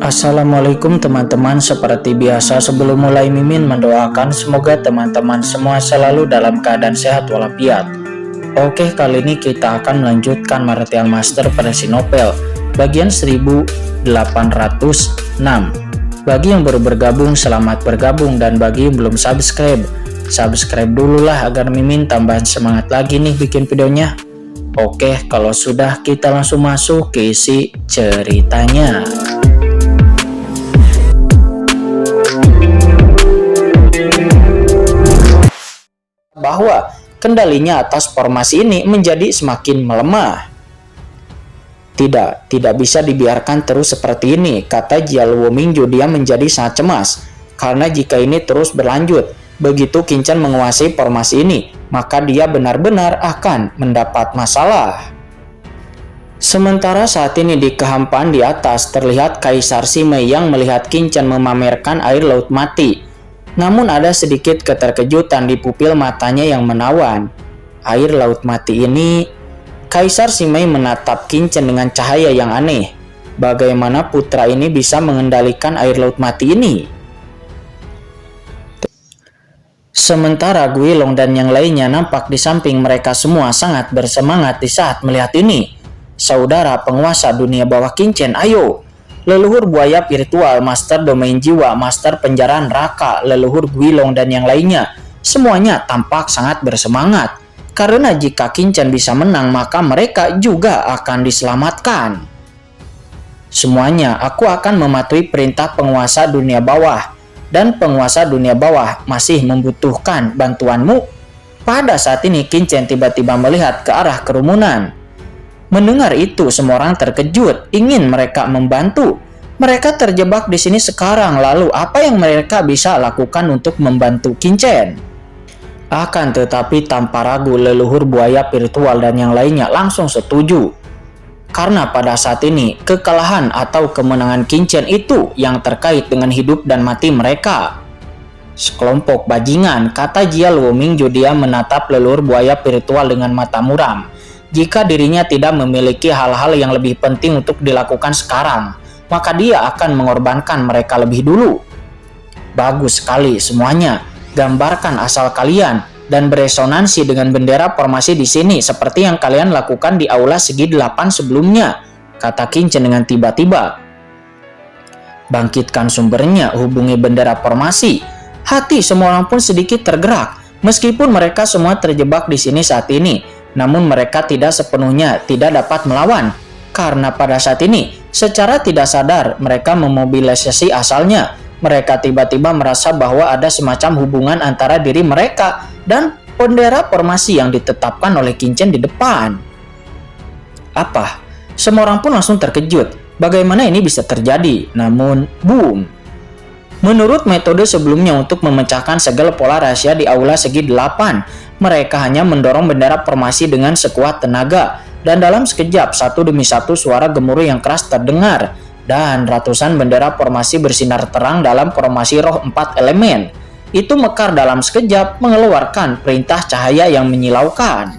Assalamualaikum teman-teman, seperti biasa sebelum mulai Mimin mendoakan semoga teman-teman semua selalu dalam keadaan sehat walafiat. Oke, kali ini kita akan melanjutkan Martial Master versi novel bagian 1806. Bagi yang baru bergabung, selamat bergabung, dan bagi yang belum subscribe dulu lah agar Mimin tambahan semangat lagi nih bikin videonya. Oke, kalau sudah kita langsung masuk ke isi ceritanya. Bahwa kendalinya atas formasi ini menjadi semakin melemah. Tidak bisa dibiarkan terus seperti ini, kata Jialuo Mingju. Dia menjadi sangat cemas, karena jika ini terus berlanjut, begitu Qin Chen menguasai formasi ini, maka dia benar-benar akan mendapat masalah. Sementara saat ini di kehampaan di atas terlihat Kaisar Simei yang melihat Qin Chen memamerkan air laut mati. Namun ada sedikit keterkejutan di pupil matanya yang menawan. Air laut mati ini, Kaisar Simei menatap Qin Chen dengan cahaya yang aneh. Bagaimana putra ini bisa mengendalikan air laut mati ini? Sementara Guilong dan yang lainnya nampak di samping mereka semua sangat bersemangat di saat melihat ini. Saudara penguasa dunia bawah Qin Chen, ayo! Leluhur buaya virtual, master domain jiwa, master penjara neraka, leluhur Guilong dan yang lainnya, semuanya tampak sangat bersemangat. Karena jika Qin Chen bisa menang, maka mereka juga akan diselamatkan. Semuanya, aku akan mematuhi perintah penguasa dunia bawah. Dan penguasa dunia bawah masih membutuhkan bantuanmu. Pada saat ini Qin Chen tiba-tiba melihat ke arah kerumunan. Mendengar itu, semua orang terkejut, ingin mereka membantu. Mereka terjebak di sini sekarang, lalu apa yang mereka bisa lakukan untuk membantu Qin Chen? Akan tetapi tanpa ragu, leluhur buaya virtual dan yang lainnya langsung setuju. Karena pada saat ini, kekalahan atau kemenangan Qin Chen itu yang terkait dengan hidup dan mati mereka. Sekelompok bajingan, kata Jialuo Mingju. Dia menatap leluhur buaya virtual dengan mata muram. Jika dirinya tidak memiliki hal-hal yang lebih penting untuk dilakukan sekarang, maka dia akan mengorbankan mereka lebih dulu. Bagus sekali semuanya. Gambarkan asal kalian dan beresonansi dengan bendera formasi di sini seperti yang kalian lakukan di aula segi 8 sebelumnya, kata Qin Chen dengan tiba-tiba. Bangkitkan sumbernya, hubungi bendera formasi. Hati semua orang pun sedikit tergerak, meskipun mereka semua terjebak di sini saat ini. Namun mereka tidak sepenuhnya tidak dapat melawan, karena pada saat ini secara tidak sadar mereka memobilisasi asalnya. Mereka tiba-tiba merasa bahwa ada semacam hubungan antara diri mereka dan bendera formasi yang ditetapkan oleh Qin Chen di depan. Apa? Semua orang pun langsung terkejut. Bagaimana ini bisa terjadi? Namun, boom! Menurut metode sebelumnya untuk memecahkan segala pola rahasia di aula segi 8, mereka hanya mendorong bendera formasi dengan sekuat tenaga, dan dalam sekejap satu demi satu suara gemuruh yang keras terdengar, dan ratusan bendera formasi bersinar terang dalam formasi roh 4 elemen. Itu mekar dalam sekejap mengeluarkan perintah cahaya yang menyilaukan.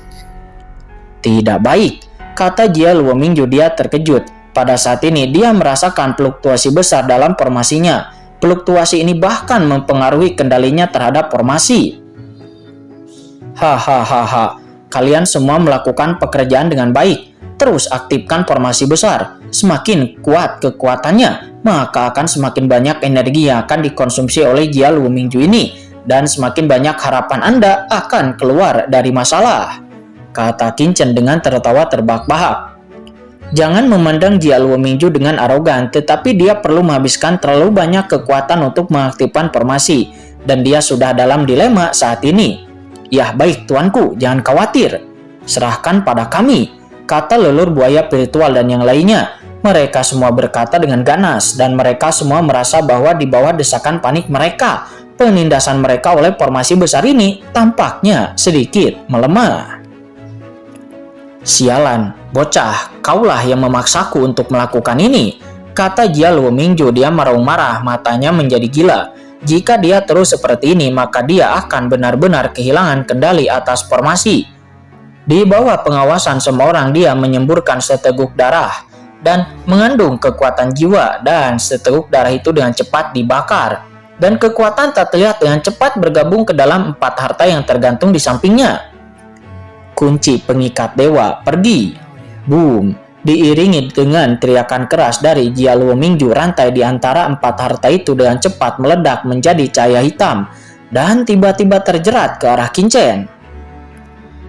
Tidak baik, kata Jialuo Mingju. Dia terkejut. Pada saat ini dia merasakan fluktuasi besar dalam formasinya. Fluktuasi ini bahkan mempengaruhi kendalinya terhadap formasi. Hahaha, kalian semua melakukan pekerjaan dengan baik. Terus aktifkan formasi besar. Semakin kuat kekuatannya, maka akan semakin banyak energi yang akan dikonsumsi oleh Jialuo Mingju ini, dan semakin banyak harapan Anda akan keluar dari masalah, kata Qin Chen dengan tertawa terbahak-bahak. Jangan memandang Jialuo Mingju dengan arogan, tetapi dia perlu menghabiskan terlalu banyak kekuatan untuk mengaktifkan formasi, dan dia sudah dalam dilema saat ini. Ya baik tuanku, jangan khawatir. Serahkan pada kami, kata leluhur buaya virtual dan yang lainnya. Mereka semua berkata dengan ganas, dan mereka semua merasa bahwa di bawah desakan panik mereka, penindasan mereka oleh formasi besar ini tampaknya sedikit melemah. Sialan, bocah, kaulah yang memaksaku untuk melakukan ini, kata Jialuo Mingju. Dia marah-marah, matanya menjadi gila. Jika dia terus seperti ini, maka dia akan benar-benar kehilangan kendali atas formasi. Di bawah pengawasan semua orang, dia menyemburkan seteguk darah. dan mengandung kekuatan jiwa, dan seteguk darah itu dengan cepat dibakar. Dan kekuatan tak terlihat dengan cepat bergabung ke dalam 4 harta yang tergantung di sampingnya. Kunci pengikat dewa pergi. Boom! Diiringi dengan teriakan keras dari Jia Luo Mingju, rantai di antara 4 harta itu dengan cepat meledak menjadi cahaya hitam dan tiba-tiba terjerat ke arah Qin Chen.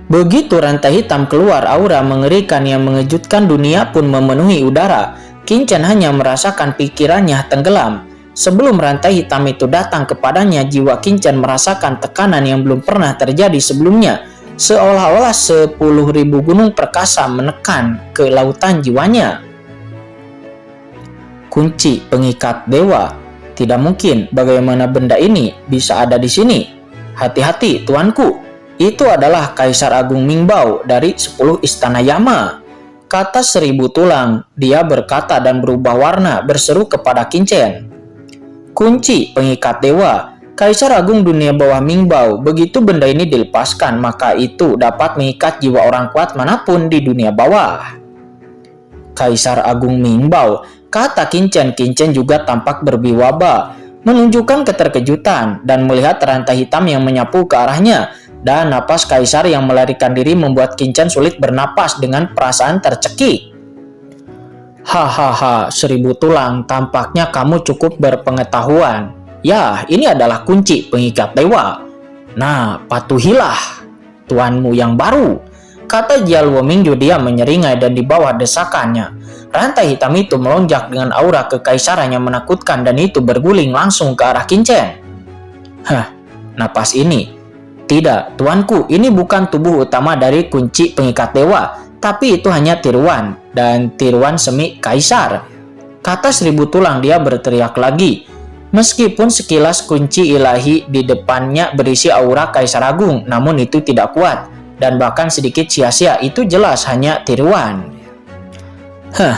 Begitu rantai hitam keluar, aura mengerikan yang mengejutkan dunia pun memenuhi udara. Qin Chen hanya merasakan pikirannya tenggelam. Sebelum rantai hitam itu datang kepadanya, jiwa Qin Chen merasakan tekanan yang belum pernah terjadi sebelumnya, seolah-olah 10.000 gunung perkasa menekan ke lautan jiwanya. Kunci pengikat dewa. Tidak mungkin, bagaimana benda ini bisa ada di sini? Hati-hati, tuanku. Itu adalah Kaisar Agung Mingbao dari 10 istana Yama. Kata 1000 tulang, dia berkata dan berubah warna, berseru kepada Qin Chen. Kunci pengikat dewa, Kaisar Agung dunia bawah Mingbao. Begitu benda ini dilepaskan, maka itu dapat mengikat jiwa orang kuat manapun di dunia bawah. Kaisar Agung Mingbao, kata Qin Chen. Qin Chen juga tampak berwibawa, menunjukkan keterkejutan dan melihat rantai hitam yang menyapu ke arahnya. Dan napas Kaisar yang melarikan diri membuat Qin Chen sulit bernapas dengan perasaan tercekik. Hahaha, 1000 tulang, tampaknya kamu cukup berpengetahuan. Ya, ini adalah kunci pengikat dewa. Nah, patuhilah tuanmu yang baru, kata Jia Luo Mingju. Dia menyeringai dan di bawah desakannya, rantai hitam itu melonjak dengan aura kekaisaran yang menakutkan dan itu berguling langsung ke arah Qin Chen. Napas ini. Tidak, tuanku, ini bukan tubuh utama dari kunci pengikat dewa, tapi itu hanya tiruan, dan tiruan semi kaisar. Kata 1000 tulang, dia berteriak lagi. Meskipun sekilas kunci ilahi di depannya berisi aura Kaisar Agung, namun itu tidak kuat, dan bahkan sedikit sia-sia, itu jelas hanya tiruan.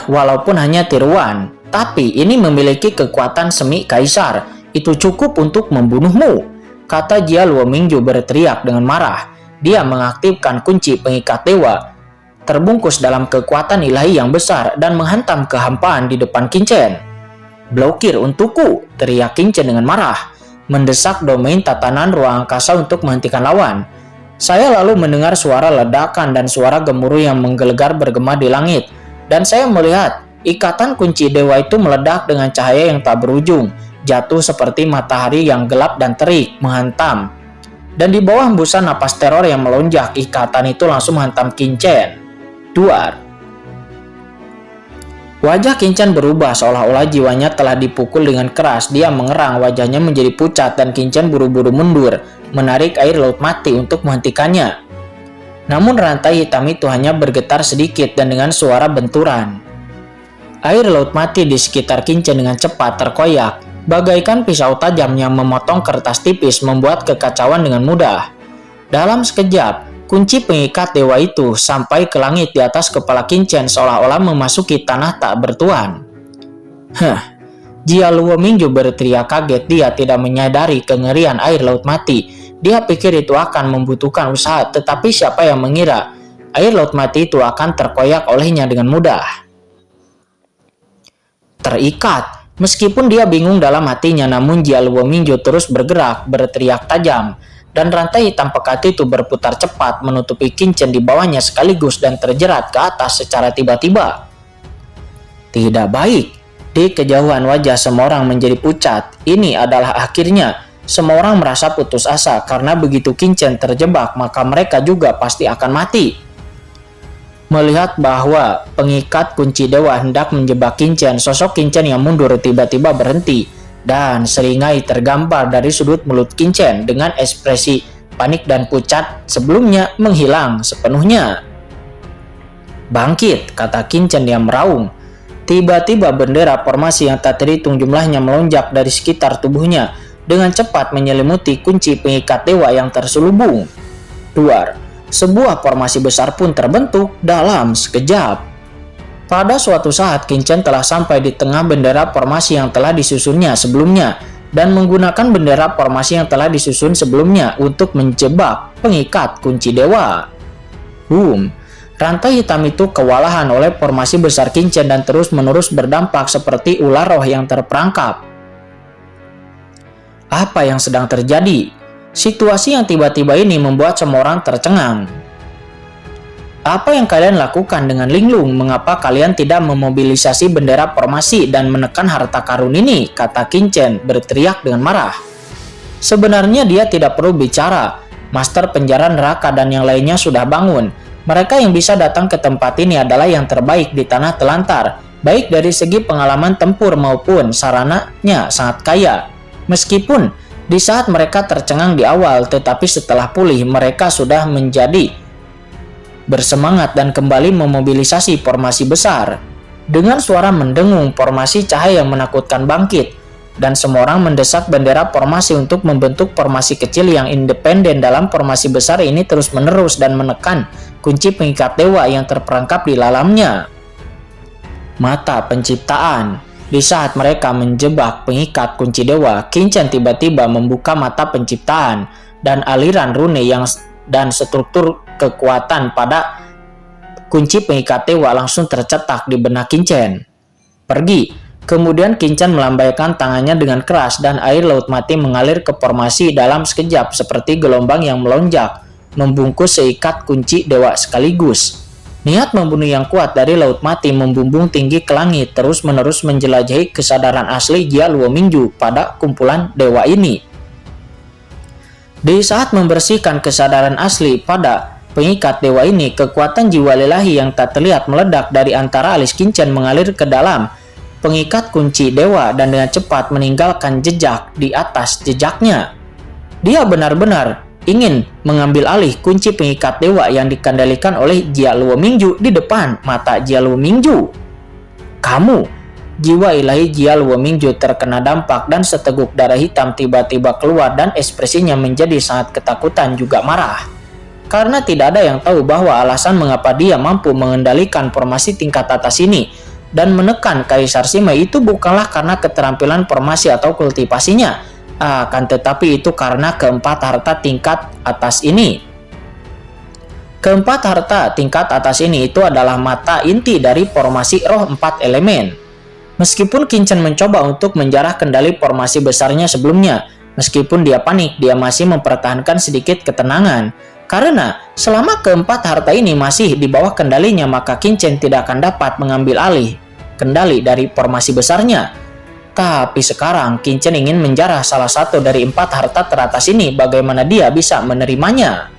Walaupun hanya tiruan, tapi ini memiliki kekuatan semi kaisar, itu cukup untuk membunuhmu. Kata Jia Luo Mingju berteriak dengan marah. Dia mengaktifkan kunci pengikat dewa, terbungkus dalam kekuatan ilahi yang besar dan menghantam kehampaan di depan Qin Chen. Blokir untukku, teriak Qin Chen dengan marah, mendesak domain tatanan ruang angkasa untuk menghentikan lawan. Saya lalu mendengar suara ledakan dan suara gemuruh yang menggelegar bergema di langit, dan saya melihat ikatan kunci dewa itu meledak dengan cahaya yang tak berujung, jatuh seperti matahari yang gelap dan terik, menghantam. Dan di bawah hembusan napas teror yang melonjak, ikatan itu langsung menghantam Qin Chen. Duar. Wajah Qin Chen berubah, seolah-olah jiwanya telah dipukul dengan keras. Dia mengerang, wajahnya menjadi pucat, dan Qin Chen buru-buru mundur, menarik air laut mati untuk menghentikannya. Namun rantai hitam itu hanya bergetar sedikit dan dengan suara benturan. Air laut mati di sekitar Qin Chen dengan cepat terkoyak, bagaikan pisau tajam yang memotong kertas tipis, membuat kekacauan dengan mudah. Dalam sekejap, kunci pengikat dewa itu sampai ke langit di atas kepala Qin Chen, seolah-olah memasuki tanah tak bertuan. Jia Luo Mingju berteriak kaget. Dia tidak menyadari kengerian air laut mati. Dia pikir itu akan membutuhkan usaha, tetapi siapa yang mengira air laut mati itu akan terkoyak olehnya dengan mudah. Terikat. Meskipun dia bingung dalam hatinya, namun Jia Luo Mingju terus bergerak, berteriak tajam, dan rantai hitam pekat itu berputar cepat menutupi Qin Chen di bawahnya sekaligus dan terjerat ke atas secara tiba-tiba. Tidak baik. Di kejauhan wajah semua orang menjadi pucat. Ini adalah akhirnya. Semua orang merasa putus asa karena begitu Qin Chen terjebak, maka mereka juga pasti akan mati. Melihat bahwa pengikat kunci dewa hendak menjebak Qin Chen, sosok Qin Chen yang mundur tiba-tiba berhenti, dan seringai tergambar dari sudut mulut Qin Chen dengan ekspresi panik dan pucat sebelumnya menghilang sepenuhnya. Bangkit, kata Qin Chen yang meraung. Tiba-tiba bendera formasi yang tak terhitung jumlahnya melonjak dari sekitar tubuhnya, dengan cepat menyelimuti kunci pengikat dewa yang terselubung. Duar. Sebuah formasi besar pun terbentuk dalam sekejap. Pada suatu saat, Qin Chen telah sampai di tengah bendera formasi yang telah disusunnya sebelumnya dan menggunakan bendera formasi yang telah disusun sebelumnya untuk menjebak pengikat kunci dewa. Rantai hitam itu kewalahan oleh formasi besar Qinchen dan terus-menerus berdampak seperti ular roh yang terperangkap. Apa yang sedang terjadi? Situasi yang tiba-tiba ini membuat semua orang tercengang. Apa yang kalian lakukan dengan Linglung? Mengapa kalian tidak memobilisasi bendera formasi dan menekan harta karun ini? Kata Qinchen berteriak dengan marah. Sebenarnya dia tidak perlu bicara. Master penjara neraka dan yang lainnya sudah bangun. Mereka yang bisa datang ke tempat ini adalah yang terbaik di tanah telantar, baik dari segi pengalaman tempur maupun sarananya sangat kaya. Meskipun di saat mereka tercengang di awal, tetapi setelah pulih mereka sudah menjadi bersemangat dan kembali memobilisasi formasi besar. Dengan suara mendengung, formasi cahaya menakutkan bangkit, dan semua orang mendesak bendera formasi untuk membentuk formasi kecil yang independen dalam formasi besar ini terus-menerus dan menekan kunci pengikat dewa yang terperangkap di dalamnya. Mata penciptaan. Di saat mereka menjebak pengikat kunci dewa, Qinchen tiba-tiba membuka mata penciptaan dan aliran rune dan struktur kekuatan pada kunci pengikat dewa langsung tercetak di benak Qinchen. Pergi. Kemudian Qinchen melambaikan tangannya dengan keras dan air laut mati mengalir ke formasi dalam sekejap seperti gelombang yang melonjak, membungkus seikat kunci dewa sekaligus. Niat membunuh yang kuat dari laut mati membumbung tinggi ke langit, terus-menerus menjelajahi kesadaran asli Jia Luo Mingju pada kumpulan dewa ini. Di saat membersihkan kesadaran asli pada pengikat dewa ini, kekuatan jiwa ilahi yang tak terlihat meledak dari antara alis Qinchen mengalir ke dalam pengikat kunci dewa dan dengan cepat meninggalkan jejak di atas jejaknya. Dia benar-benar ingin mengambil alih kunci pengikat dewa yang dikendalikan oleh Jia Luo Mingju di depan mata Jia Luo Mingju. Kamu, jiwa ilahi Jia Luo Mingju terkena dampak dan seteguk darah hitam tiba-tiba keluar dan ekspresinya menjadi sangat ketakutan juga marah. Karena tidak ada yang tahu bahwa alasan mengapa dia mampu mengendalikan formasi tingkat atas ini dan menekan Kaisar Sima itu bukanlah karena keterampilan formasi atau kultivasinya, akan tetapi itu karena keempat harta tingkat atas ini. Keempat harta tingkat atas ini itu adalah mata inti dari formasi roh 4 elemen. Meskipun Qinchen mencoba untuk menjarah kendali formasi besarnya sebelumnya, meskipun dia panik, dia masih mempertahankan sedikit ketenangan. Karena selama keempat harta ini masih di bawah kendalinya, maka Qinchen tidak akan dapat mengambil alih kendali dari formasi besarnya. Tapi sekarang Qinchen ingin menjarah salah satu dari 4 harta teratas ini. Bagaimana dia bisa menerimanya?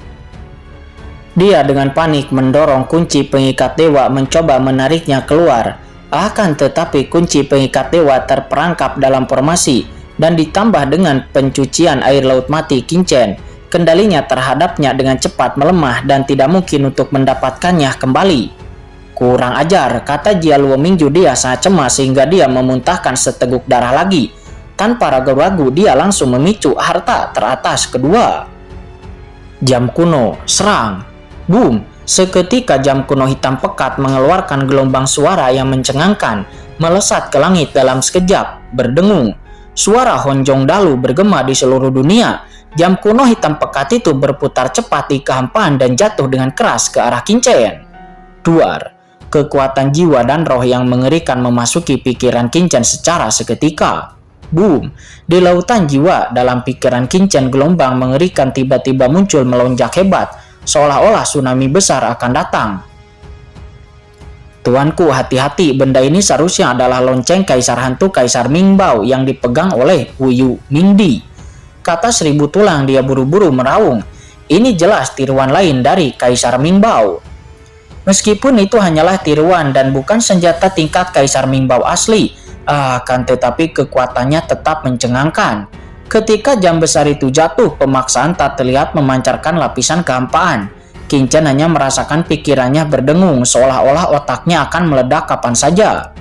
Dia dengan panik mendorong kunci pengikat dewa, mencoba menariknya keluar. Akan tetapi kunci pengikat dewa terperangkap dalam formasi dan ditambah dengan pencucian air laut mati Qinchen, kendalinya terhadapnya dengan cepat melemah dan tidak mungkin untuk mendapatkannya kembali. Kurang ajar, kata Jia Luo Mingju. Dia sangat cemas sehingga dia memuntahkan seteguk darah lagi. Tanpa ragu-ragu dia langsung memicu harta teratas kedua. Jam kuno, serang. Boom, seketika jam kuno hitam pekat mengeluarkan gelombang suara yang mencengangkan, melesat ke langit dalam sekejap, berdengung. Suara Honjong Dalu bergema di seluruh dunia. Jam kuno hitam pekat itu berputar cepat di kehampaan dan jatuh dengan keras ke arah Qinchen. Duar, kekuatan jiwa dan roh yang mengerikan memasuki pikiran Qinchen secara seketika. Boom, di lautan jiwa dalam pikiran Qinchen gelombang mengerikan tiba-tiba muncul melonjak hebat, seolah-olah tsunami besar akan datang. Tuanku, hati-hati, benda ini seharusnya adalah lonceng Kaisar Hantu Kaisar Mingbao yang dipegang oleh Wuyu Mingdi. Kata Seribu Tulang. Dia buru-buru meraung. Ini jelas tiruan lain dari Kaisar Mingbao. Meskipun itu hanyalah tiruan dan bukan senjata tingkat Kaisar Mingbao asli, akan tetapi kekuatannya tetap mencengangkan. Ketika jam besar itu jatuh, pemaksaan tak terlihat memancarkan lapisan kehampaan. Qinchen hanya merasakan pikirannya berdengung, seolah-olah otaknya akan meledak kapan saja.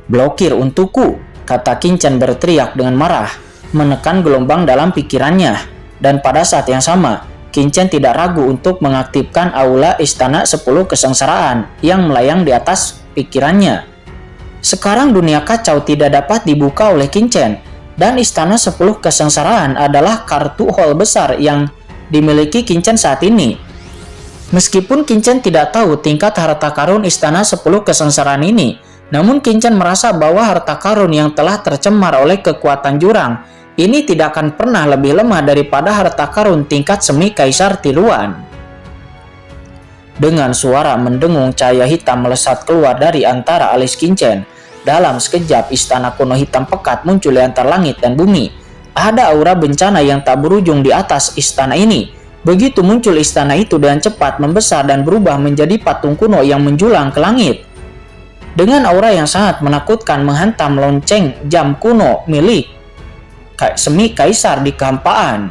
Blokir untukku, kata Qinchen berteriak dengan marah, menekan gelombang dalam pikirannya. Dan pada saat yang sama, Qinchen tidak ragu untuk mengaktifkan aula Istana 10 Kesengsaraan yang melayang di atas pikirannya. Sekarang dunia kacau tidak dapat dibuka oleh Qinchen, dan Istana 10 Kesengsaraan adalah kartu hall besar yang dimiliki Qinchen saat ini. Meskipun Kincen tidak tahu tingkat harta karun Istana 10 Kesengsaraan ini, namun Kincen merasa bahwa harta karun yang telah tercemar oleh kekuatan jurang ini tidak akan pernah lebih lemah daripada harta karun tingkat semi Kaisar Tiruan. Dengan suara mendengung, cahaya hitam melesat keluar dari antara alis Kincen. Dalam sekejap, istana kuno hitam pekat muncul di antara langit dan bumi. Ada aura bencana yang tak berujung di atas istana ini. Begitu muncul istana itu dengan cepat membesar dan berubah menjadi patung kuno yang menjulang ke langit. Dengan aura yang sangat menakutkan menghantam lonceng jam kuno milik semi kaisar di kehampaan.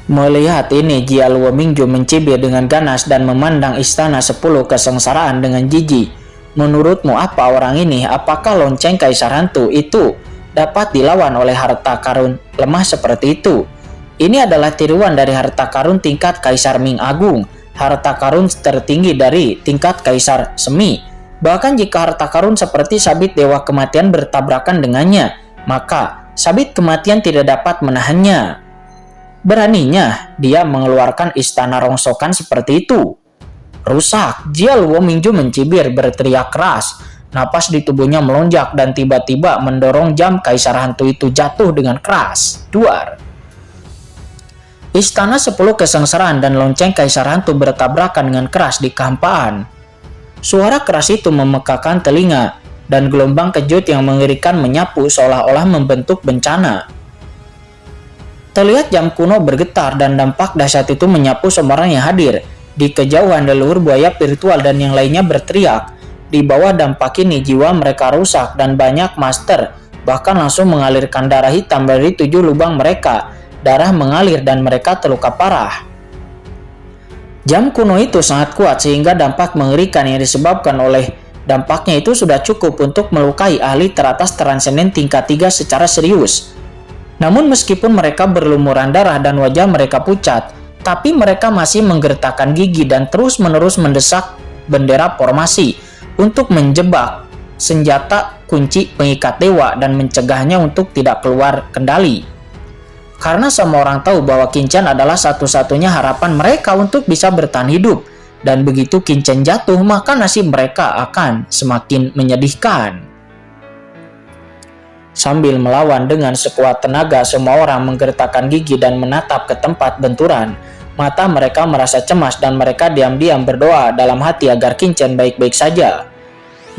Melihat ini, Jia Luo Mingju mencibir dengan ganas dan memandang istana 10 Kesengsaraan dengan jijik. Menurutmu apa orang ini? Apakah lonceng kaisar hantu itu dapat dilawan oleh harta karun lemah seperti itu? Ini adalah tiruan dari harta karun tingkat Kaisar Ming Agung, harta karun tertinggi dari tingkat Kaisar Semi. Bahkan jika harta karun seperti sabit Dewa Kematian bertabrakan dengannya, maka sabit kematian tidak dapat menahannya. Beraninya dia mengeluarkan istana rongsokan seperti itu. Rusak, Jia Luo Mingju mencibir berteriak keras. Napas di tubuhnya melonjak dan tiba-tiba mendorong jam kaisar hantu itu jatuh dengan keras. Duar. Istana 10 Kesengsaraan dan lonceng kaisar hantu bertabrakan dengan keras di kehampaan. Suara keras itu memekakan telinga dan gelombang kejut yang mengerikan menyapu seolah-olah membentuk bencana. Terlihat jam kuno bergetar dan dampak dahsyat itu menyapu semua orang yang hadir. Di kejauhan leluhur buaya virtual dan yang lainnya berteriak. Di bawah dampak ini jiwa mereka rusak dan banyak master bahkan langsung mengalirkan darah hitam dari 7 lubang mereka. Darah mengalir dan mereka terluka parah. Jam kuno itu sangat kuat sehingga dampak mengerikan yang disebabkan oleh dampaknya itu sudah cukup untuk melukai ahli teratas transenden tingkat 3 secara serius. Namun meskipun mereka berlumuran darah dan wajah mereka pucat, tapi mereka masih menggertakkan gigi dan terus-menerus mendesak bendera formasi untuk menjebak senjata kunci pengikat dewa dan mencegahnya untuk tidak keluar kendali. Karena semua orang tahu bahwa Kincen adalah satu-satunya harapan mereka untuk bisa bertahan hidup, dan begitu Kincen jatuh maka nasib mereka akan semakin menyedihkan. Sambil melawan dengan sekuat tenaga, semua orang menggertakkan gigi dan menatap ke tempat benturan. Mata mereka merasa cemas dan mereka diam-diam berdoa dalam hati agar Kincen baik-baik saja.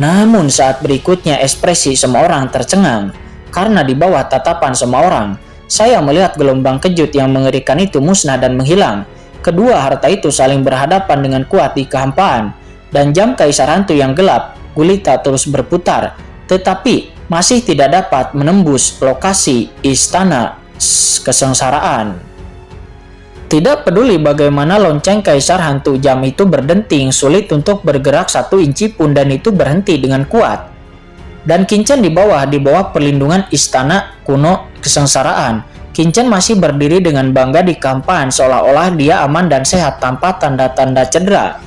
Namun saat berikutnya ekspresi semua orang tercengang. Karena di bawah tatapan semua orang, saya melihat gelombang kejut yang mengerikan itu musnah dan menghilang. Kedua harta itu saling berhadapan dengan kuat di kehampaan. Dan jam kaisar hantu yang gelap gulita terus berputar. Tetapi masih tidak dapat menembus lokasi istana kesengsaraan. Tidak peduli bagaimana lonceng kaisar hantu jam itu berdenting, sulit untuk bergerak 1 inci pun dan itu berhenti dengan kuat. Dan Kincen di bawah perlindungan istana kuno kesengsaraan. Kincen masih berdiri dengan bangga di kehampaan seolah-olah dia aman dan sehat tanpa tanda-tanda cedera.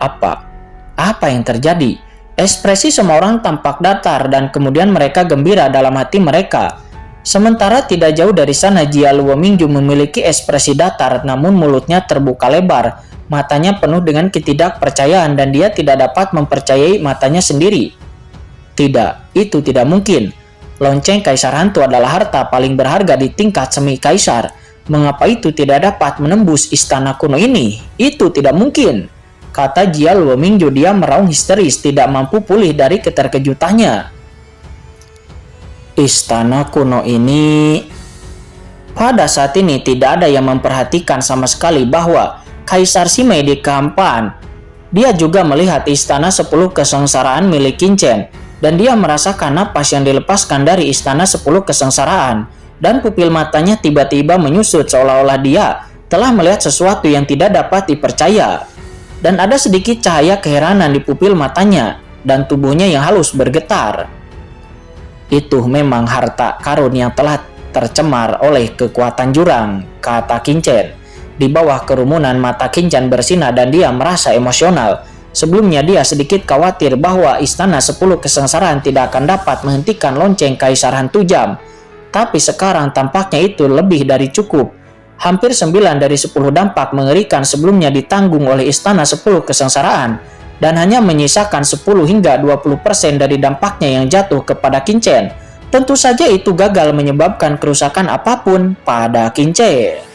Apa yang terjadi? Ekspresi semua orang tampak datar dan kemudian mereka gembira dalam hati mereka. Sementara tidak jauh dari sana Jia Luo Mingju memiliki ekspresi datar namun mulutnya terbuka lebar. Matanya penuh dengan ketidakpercayaan dan dia tidak dapat mempercayai matanya sendiri. Tidak, itu tidak mungkin. Lonceng kaisar hantu adalah harta paling berharga di tingkat semi kaisar. Mengapa itu tidak dapat menembus istana kuno ini? Itu tidak mungkin. Kata Jia Luo Mingju, dia meraung histeris, tidak mampu pulih dari keterkejutannya. Istana kuno ini... Pada saat ini tidak ada yang memperhatikan sama sekali bahwa Kaisar Simei di kehampaan. Dia juga melihat istana 10 kesengsaraan milik Kincen. Dan dia merasakan napas yang dilepaskan dari istana 10 kesengsaraan. Dan pupil matanya tiba-tiba menyusut seolah-olah dia telah melihat sesuatu yang tidak dapat dipercaya. Dan ada sedikit cahaya keheranan di pupil matanya, dan tubuhnya yang halus bergetar. Itu memang harta karun yang telah tercemar oleh kekuatan jurang, kata Kincen. Di bawah kerumunan mata Kincen bersinar dan dia merasa emosional. Sebelumnya dia sedikit khawatir bahwa istana 10 kesengsaraan tidak akan dapat menghentikan lonceng kaisar hantu jam. Tapi sekarang tampaknya itu lebih dari cukup. hampir 9 dari 10 dampak mengerikan sebelumnya ditanggung oleh Istana 10 Kesengsaraan, dan hanya menyisakan 10 hingga 20% dari dampaknya yang jatuh kepada Qinchen. Tentu saja itu gagal menyebabkan kerusakan apapun pada Qinchen.